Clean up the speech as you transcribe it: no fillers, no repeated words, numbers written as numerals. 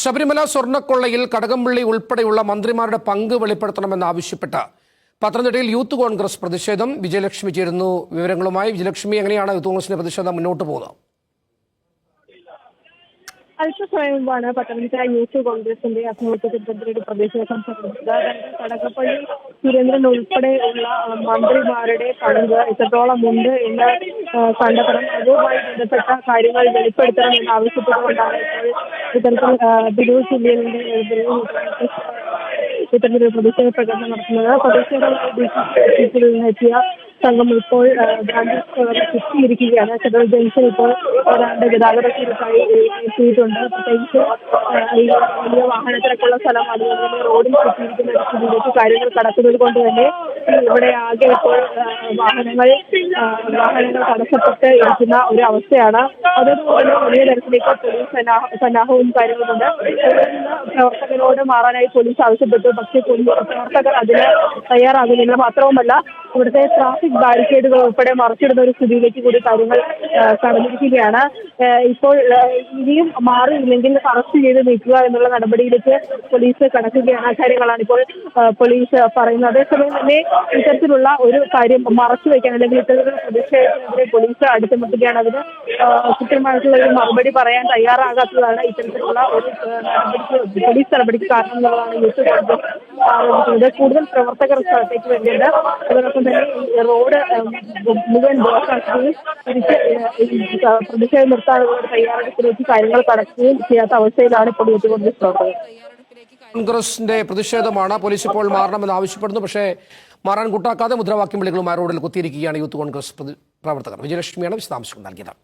ശബരിമല സ്വർണ്ണക്കൊള്ളയിൽ കടകംപള്ളി ഉൾപ്പെടെയുള്ള മന്ത്രിമാരുടെ പങ്ക് വെളിപ്പെടുത്തണമെന്നാവശ്യപ്പെട്ട് പത്തനംതിട്ടയിൽ യൂത്ത് കോൺഗ്രസ് പ്രതിഷേധം. വിജയലക്ഷ്മി ചേരുന്നു വിവരങ്ങളുമായി. വിജയലക്ഷ്മി, എങ്ങനെയാണ് യൂത്ത് കോൺഗ്രസിന്റെ പ്രതിഷേധം മുന്നോട്ട് പോകുന്നത്? അല്പസമയം മുമ്പാണ് പത്തനംതിട്ട യൂത്ത് കോൺഗ്രസിന്റെ ആഭിമുഖ്യത്തിൽ പ്രതിഷേധം സംഘടിപ്പിച്ചത്. കടകംപള്ളി സുരേന്ദ്രൻ ഉൾപ്പെടെയുള്ള മന്ത്രിമാരുടെ പങ്ക് എത്രത്തോളം ഉണ്ട് എന്ന് കണ്ടെത്തണം, അതുമായി ബന്ധപ്പെട്ട കാര്യങ്ങൾ വെളിപ്പെടുത്തണം എന്ന് ആവശ്യപ്പെട്ടുകൊണ്ടാണ് ഇപ്പോൾ ഇത്തരത്തിൽ തിരൂർ ജില്ലയിലെ ഇത്തരത്തിലൊരു പ്രതിഷേധ പ്രകടനം നടത്തുന്നത്. പ്രതിഷേധത്തിലെത്തിയ സംഘം ഇപ്പോൾ ഗാന്ധി ചുറ്റിയിരിക്കുകയാണ്. ഫെഡറൽ ജംഗ്ഷൻ ഇപ്പോൾ ഏതാണ്ട് ഗതാഗതക്കുറിപ്പായി എത്തിയിട്ടുണ്ട്. പ്രത്യേകിച്ച് ഈ വലിയ വാഹനത്തിരക്കുള്ള സ്ഥലം, അതുപോലെ തന്നെ റോഡിൽ ചുറ്റിയിരിക്കുന്ന സ്ഥിതിയിലേക്ക് കാര്യങ്ങൾ കടക്കുന്നത് കൊണ്ട് തന്നെ ഇവിടെ ആകെ ഇപ്പോൾ വാഹനങ്ങൾ തടസ്സപ്പെട്ട് ഇരിക്കുന്ന ഒരു അവസ്ഥയാണ്. അതുപോലെ വലിയ തരത്തിലേക്ക് പോലീസ് സന്നാഹവും കാര്യങ്ങളുമുണ്ട്. പ്രവർത്തകരോട് മാറാനായി പോലീസ് ആവശ്യപ്പെട്ടു, പക്ഷേ പ്രവർത്തകർ അതിന് തയ്യാറാകുന്നില്ല. മാത്രവുമല്ല, ഇവിടുത്തെ ട്രാഫിക് ബാരിക്കേഡുകൾ ഉൾപ്പെടെ മറിച്ചിടുന്ന ഒരു സ്ഥിതിയിലേക്ക് കൂടി കാര്യങ്ങൾ കടന്നിരിക്കുകയാണ്. ഇപ്പോൾ ഇനിയും മാറിയില്ലെങ്കിൽ അറസ്റ്റ് ചെയ്ത് നീക്കുക എന്നുള്ള നടപടിയിലേക്ക് പോലീസ് കടക്കുകയാണ്. കാര്യങ്ങളാണ് ഇപ്പോൾ പോലീസ് പറയുന്നത്. അതേസമയം തന്നെ ഇത്തരത്തിലുള്ള ഒരു കാര്യം മറച്ചു വയ്ക്കാൻ അല്ലെങ്കിൽ ഇത്തരത്തിലുള്ള പ്രതിഷേധത്തിനെതിരെ പോലീസ് അടുത്തുമുട്ടുകയാണ്. അതിന് കൃത്യമായിട്ടുള്ള ഒരു മറുപടി പറയാൻ തയ്യാറാകാത്തതാണ് ഇത്തരത്തിലുള്ള ഒരു പോലീസ് നടപടിക്ക് കാരണം എന്നുള്ളതാണ് യൂത്ത് കോൺഗ്രസ് ആരോപിക്കുന്നത്. കൂടുതൽ പ്രവർത്തകർ സ്ഥലത്തേക്ക് വേണ്ടിയത്. അതോടൊപ്പം തന്നെ റോഡ് മുഴുവൻ ബ്ലോക്കാക്കുകയും തിരിച്ച് പ്രതിഷേധം നിർത്താനുള്ള തയ്യാറെടുപ്പിലേക്ക് കാര്യങ്ങൾ കടക്കുകയും ചെയ്യാത്ത അവസ്ഥയിലാണ് ഇപ്പോൾ യൂത്ത് കോൺഗ്രസ് പ്രവർത്തകർ. കോൺഗ്രസിന്റെ പ്രതിഷേധമാണ്. പോലീസ് ഇപ്പോൾ മാറണമെന്ന് ആവശ്യപ്പെടുന്നു, പക്ഷേ മാറാൻ കൂട്ടാക്കാതെ മുദ്രാവാക്യം വിളികളുമായി റോഡിൽ കുത്തിയിരിക്കുകയാണ് യൂത്ത് കോൺഗ്രസ് പ്രവർത്തകർ. വിജയലക്ഷ്മിയാണ് വിശദാംശങ്ങൾ നൽകിയത്.